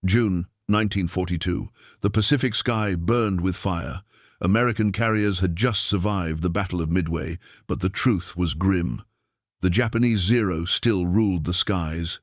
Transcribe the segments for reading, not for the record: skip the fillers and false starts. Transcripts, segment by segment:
June 1942. The Pacific sky burned with fire. American carriers had just survived the Battle of Midway, but the truth was grim. The Japanese Zero still ruled the skies.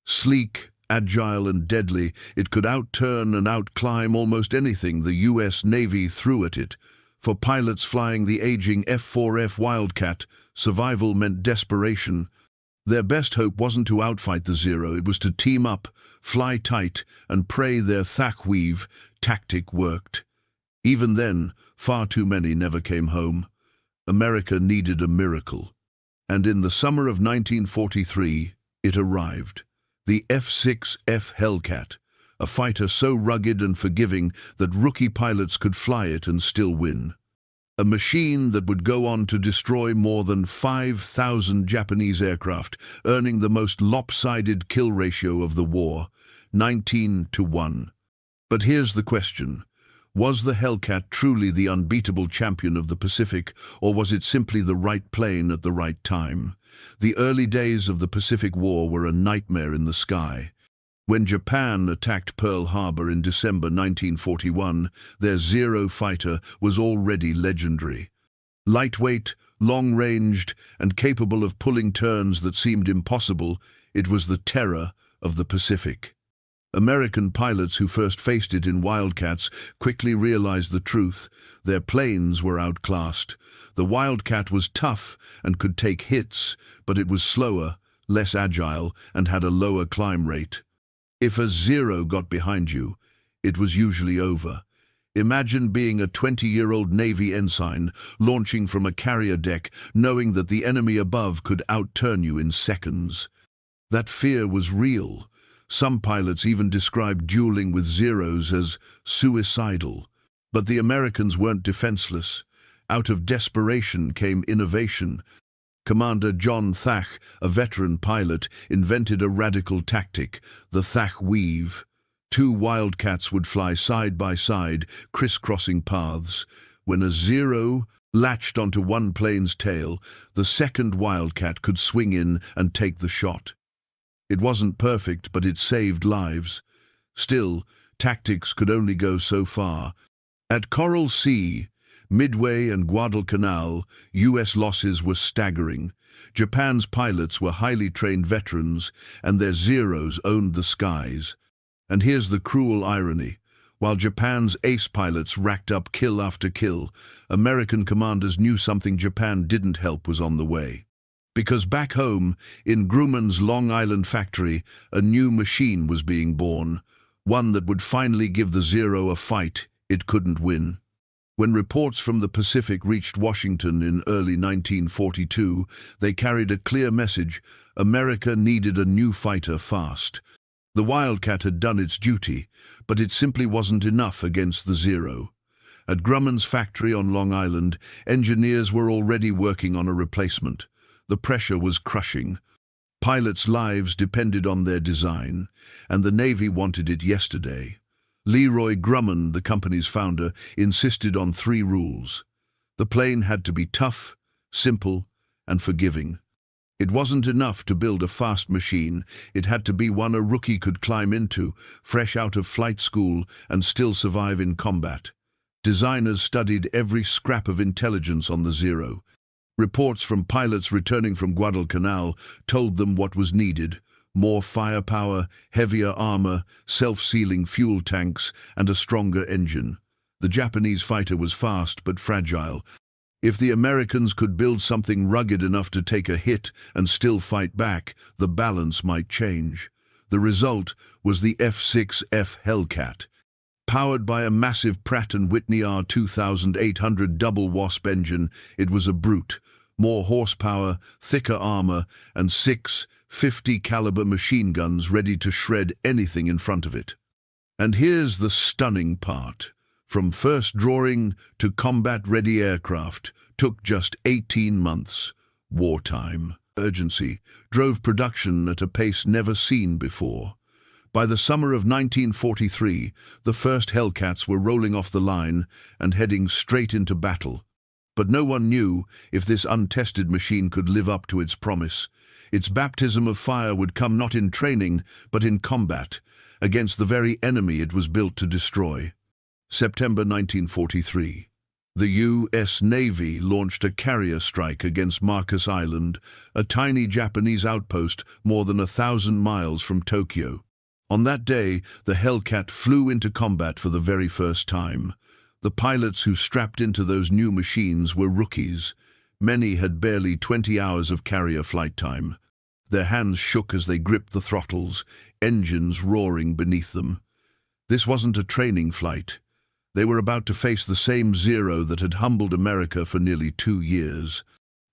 Sleek, agile and deadly, it could outturn and outclimb almost anything the U.S. Navy threw at it. For pilots flying the aging F4F Wildcat, survival meant desperation. Their best hope wasn't to outfight the Zero, it was to team up, fly tight, and pray their thack-weave tactic worked. Even then, far too many never came home. America needed a miracle. And in the summer of 1943, it arrived. The F6F Hellcat, a fighter so rugged and forgiving that rookie pilots could fly it and still win. A machine that would go on to destroy more than 5,000 Japanese aircraft, earning the most lopsided kill ratio of the war, 19-1. But here's the question. Was the Hellcat truly the unbeatable champion of the Pacific, or was it simply the right plane at the right time? The early days of the Pacific War were a nightmare in the sky. When Japan attacked Pearl Harbor in December 1941, their Zero fighter was already legendary. Lightweight, long-ranged, and capable of pulling turns that seemed impossible, it was the terror of the Pacific. American pilots who first faced it in Wildcats quickly realized the truth. Their planes were outclassed. The Wildcat was tough and could take hits, but it was slower, less agile, and had a lower climb rate. If a Zero got behind you, it was usually over. Imagine being a 20-year-old Navy ensign, launching from a carrier deck, knowing that the enemy above could outturn you in seconds. That fear was real. Some pilots even described dueling with Zeros as suicidal. But the Americans weren't defenseless. Out of desperation came innovation. Commander John Thach, a veteran pilot, invented a radical tactic, the Thach weave. Two Wildcats would fly side by side, crisscrossing paths. When a Zero latched onto one plane's tail, the second Wildcat could swing in and take the shot. It wasn't perfect, but it saved lives. Still, tactics could only go so far. At Coral Sea, Midway and Guadalcanal, U.S. losses were staggering. Japan's pilots were highly trained veterans, and their Zeros owned the skies. And here's the cruel irony. While Japan's ace pilots racked up kill after kill, American commanders knew something Japan didn't help was on the way. Because back home, in Grumman's Long Island factory, a new machine was being born, one that would finally give the Zero a fight it couldn't win. When reports from the Pacific reached Washington in early 1942, they carried a clear message: America needed a new fighter fast. The Wildcat had done its duty, but it simply wasn't enough against the Zero. At Grumman's factory on Long Island, engineers were already working on a replacement. The pressure was crushing. Pilots' lives depended on their design, and the Navy wanted it yesterday. Leroy Grumman, the company's founder, insisted on 3 rules. The plane had to be tough, simple, and forgiving. It wasn't enough to build a fast machine. It had to be one a rookie could climb into, fresh out of flight school, and still survive in combat. Designers studied every scrap of intelligence on the Zero. Reports from pilots returning from Guadalcanal told them what was needed: more firepower, heavier armor, self-sealing fuel tanks, and a stronger engine. The Japanese fighter was fast but fragile. If the Americans could build something rugged enough to take a hit and still fight back, the balance might change. The result was the F6F Hellcat. Powered by a massive Pratt & Whitney R2800 double Wasp engine, it was a brute. More horsepower, thicker armor, and 6 .50-caliber machine guns ready to shred anything in front of it. And here's the stunning part. From first drawing to combat-ready aircraft took just 18 months. Wartime urgency drove production at a pace never seen before. By the summer of 1943, the first Hellcats were rolling off the line and heading straight into battle. But no one knew if this untested machine could live up to its promise. Its baptism of fire would come not in training, but in combat, against the very enemy it was built to destroy. September 1943. The U.S. Navy launched a carrier strike against Marcus Island, a tiny Japanese outpost more than 1,000 miles from Tokyo. On that day, the Hellcat flew into combat for the very first time. The pilots who strapped into those new machines were rookies. Many had barely 20 hours of carrier flight time. Their hands shook as they gripped the throttles, engines roaring beneath them. This wasn't a training flight. They were about to face the same Zero that had humbled America for nearly 2 years.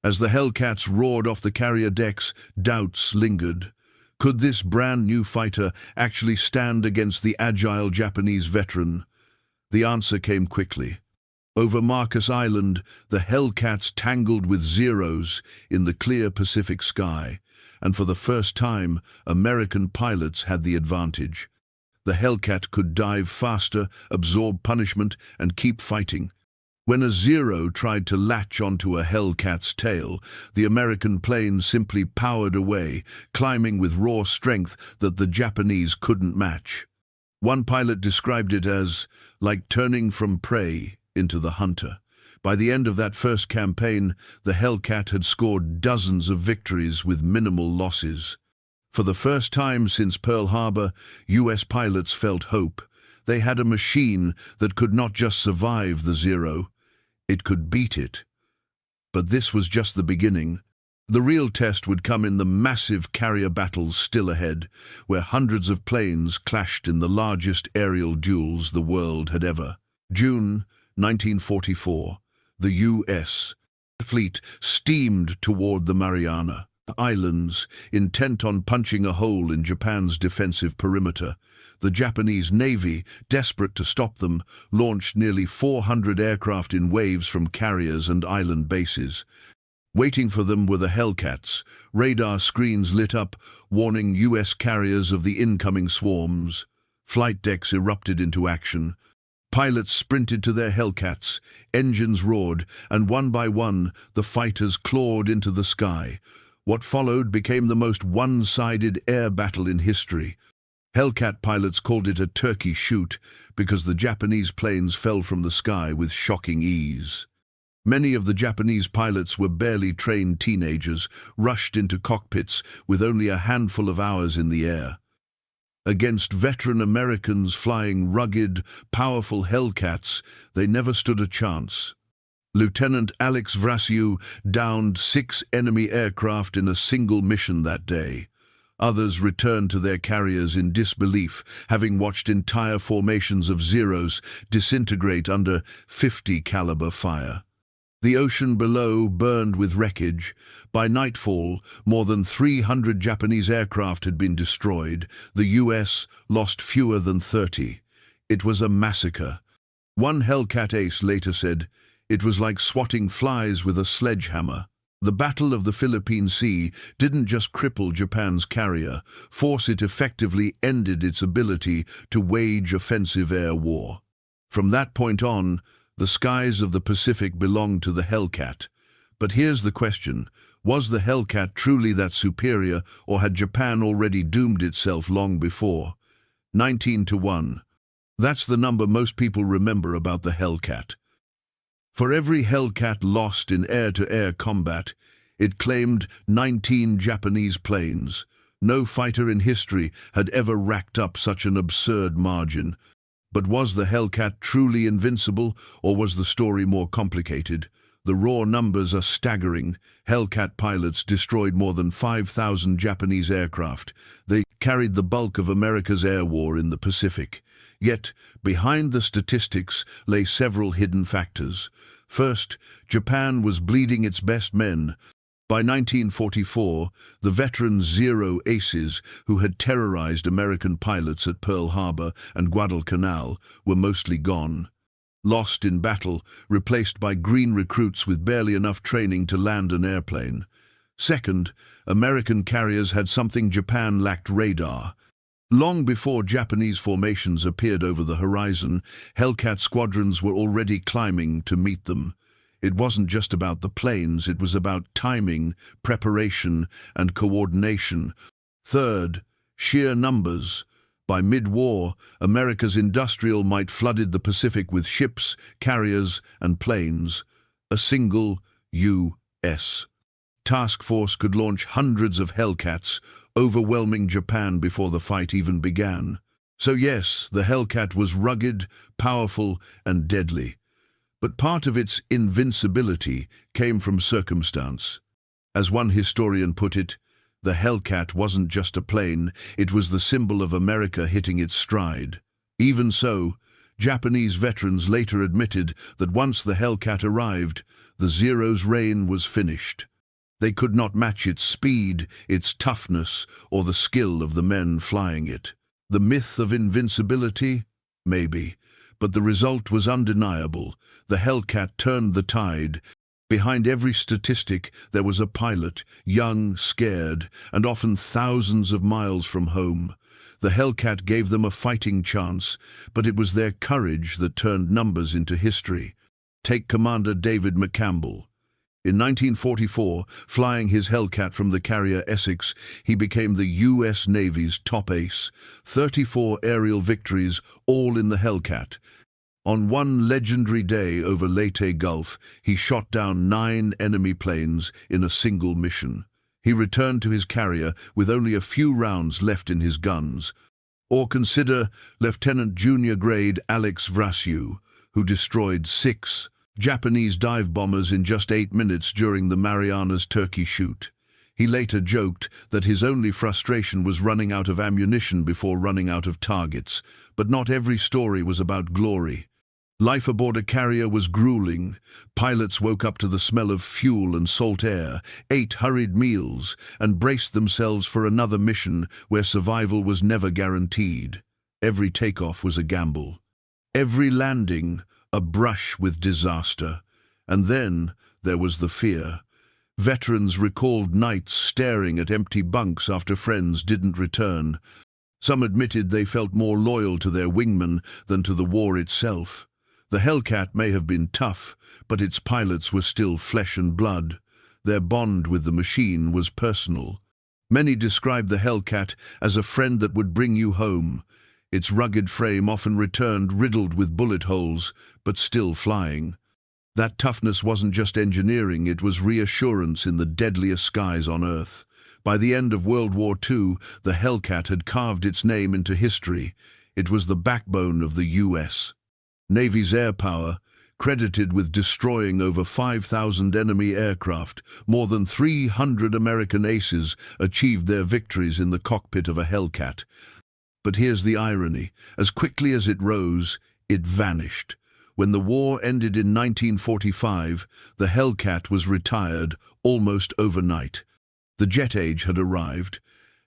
As the Hellcats roared off the carrier decks, doubts lingered. Could this brand new fighter actually stand against the agile Japanese veteran? The answer came quickly. Over Marcus Island, the Hellcats tangled with Zeros in the clear Pacific sky, and for the first time, American pilots had the advantage. The Hellcat could dive faster, absorb punishment, and keep fighting. When a Zero tried to latch onto a Hellcat's tail, the American plane simply powered away, climbing with raw strength that the Japanese couldn't match. One pilot described it as like turning from prey into the hunter. By the end of that first campaign, the Hellcat had scored dozens of victories with minimal losses. For the first time since Pearl Harbor, U.S. pilots felt hope. They had a machine that could not just survive the Zero, it could beat it. But this was just the beginning. The real test would come in the massive carrier battles still ahead, where hundreds of planes clashed in the largest aerial duels the world had ever. June 1944. The U.S. fleet steamed toward the Mariana Islands, intent on punching a hole in Japan's defensive perimeter. The Japanese Navy, desperate to stop them, launched nearly 400 aircraft in waves from carriers and island bases. Waiting for them were the Hellcats. Radar screens lit up, warning U.S. carriers of the incoming swarms. Flight decks erupted into action. Pilots sprinted to their Hellcats, engines roared, and one by one, the fighters clawed into the sky. What followed became the most one-sided air battle in history. Hellcat pilots called it a turkey shoot because the Japanese planes fell from the sky with shocking ease. Many of the Japanese pilots were barely trained teenagers, rushed into cockpits with only a handful of hours in the air. Against veteran Americans flying rugged, powerful Hellcats, they never stood a chance. Lieutenant Alex Vrasiu downed 6 enemy aircraft in a single mission that day. Others returned to their carriers in disbelief, having watched entire formations of Zeros disintegrate under 50 caliber fire. The ocean below burned with wreckage. By nightfall, more than 300 Japanese aircraft had been destroyed. The U.S. lost fewer than 30. It was a massacre. One Hellcat ace later said, "It was like swatting flies with a sledgehammer." The Battle of the Philippine Sea didn't just cripple Japan's carrier, it effectively ended its ability to wage offensive air war. From that point on, the skies of the Pacific belonged to the Hellcat. But here's the question: was the Hellcat truly that superior, or had Japan already doomed itself long before? 19-1. That's the number most people remember about the Hellcat. For every Hellcat lost in air-to-air combat, it claimed 19 Japanese planes. No fighter in history had ever racked up such an absurd margin. But was the Hellcat truly invincible, or was the story more complicated? The raw numbers are staggering. Hellcat pilots destroyed more than 5,000 Japanese aircraft. They carried the bulk of America's air war in the Pacific. Yet, behind the statistics lay several hidden factors. First, Japan was bleeding its best men. By 1944, the veteran Zero aces who had terrorized American pilots at Pearl Harbor and Guadalcanal were mostly gone. Lost in battle, replaced by green recruits with barely enough training to land an airplane. Second, American carriers had something Japan lacked: radar. Long before Japanese formations appeared over the horizon, Hellcat squadrons were already climbing to meet them. It wasn't just about the planes, it was about timing, preparation, and coordination. Third, sheer numbers. By mid-war, America's industrial might flooded the Pacific with ships, carriers, and planes. A single U.S. task force could launch hundreds of Hellcats, overwhelming Japan before the fight even began. So yes, the Hellcat was rugged, powerful, and deadly. But part of its invincibility came from circumstance. As one historian put it, the Hellcat wasn't just a plane, it was the symbol of America hitting its stride. Even so, Japanese veterans later admitted that once the Hellcat arrived, the Zero's reign was finished. They could not match its speed, its toughness, or the skill of the men flying it. The myth of invincibility? Maybe. But the result was undeniable. The Hellcat turned the tide. Behind every statistic, there was a pilot, young, scared, and often thousands of miles from home. The Hellcat gave them a fighting chance, but it was their courage that turned numbers into history. Take Commander David McCampbell. In 1944, flying his Hellcat from the carrier Essex, he became the U.S. Navy's top ace. 34 aerial victories, all in the Hellcat. On one legendary day over Leyte Gulf, he shot down 9 enemy planes in a single mission. He returned to his carrier with only a few rounds left in his guns. Or consider Lieutenant Junior Grade Alex Vrasiu, who destroyed 6 Japanese dive bombers in just 8 minutes during the Marianas Turkey shoot. He later joked that his only frustration was running out of ammunition before running out of targets. But not every story was about glory. Life aboard a carrier was grueling. Pilots woke up to the smell of fuel and salt air, ate hurried meals, and braced themselves for another mission where survival was never guaranteed. Every takeoff was a gamble. Every landing, a brush with disaster. And then there was the fear. Veterans recalled nights staring at empty bunks after friends didn't return. Some admitted they felt more loyal to their wingman than to the war itself. The Hellcat may have been tough, but its pilots were still flesh and blood. Their bond with the machine was personal. Many described the Hellcat as a friend that would bring you home. Its rugged frame often returned riddled with bullet holes, but still flying. That toughness wasn't just engineering, it was reassurance in the deadliest skies on Earth. By the end of World War II, the Hellcat had carved its name into history. It was the backbone of the U.S. Navy's air power, credited with destroying over 5,000 enemy aircraft. More than 300 American aces achieved their victories in the cockpit of a Hellcat. But here's the irony. As quickly as it rose, it vanished. When the war ended in 1945, the Hellcat was retired almost overnight. The jet age had arrived,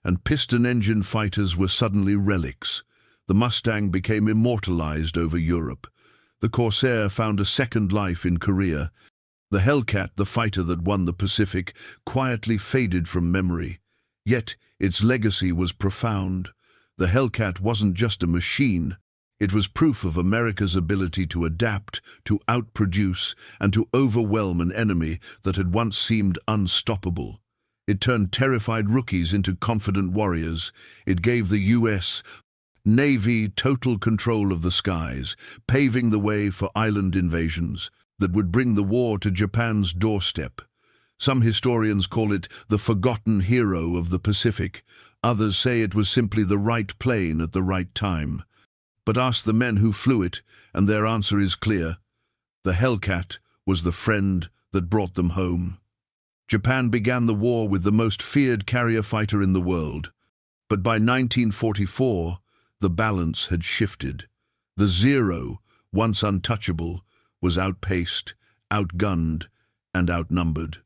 and piston-engine fighters were suddenly relics. The Mustang became immortalized over Europe. The Corsair found a second life in Korea. The Hellcat, the fighter that won the Pacific, quietly faded from memory. Yet its legacy was profound. The Hellcat wasn't just a machine. It was proof of America's ability to adapt, to outproduce, and to overwhelm an enemy that had once seemed unstoppable. It turned terrified rookies into confident warriors. It gave the U.S. Navy total control of the skies, paving the way for island invasions that would bring the war to Japan's doorstep. Some historians call it the forgotten hero of the Pacific. Others say it was simply the right plane at the right time. But ask the men who flew it, and their answer is clear. The Hellcat was the friend that brought them home. Japan began the war with the most feared carrier fighter in the world. But by 1944, the balance had shifted. The Zero, once untouchable, was outpaced, outgunned, and outnumbered.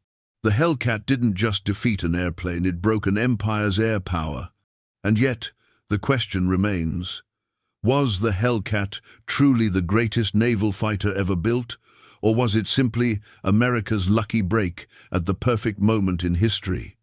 The Hellcat didn't just defeat an airplane, it broke an empire's air power. And yet, the question remains, was the Hellcat truly the greatest naval fighter ever built, or was it simply America's lucky break at the perfect moment in history?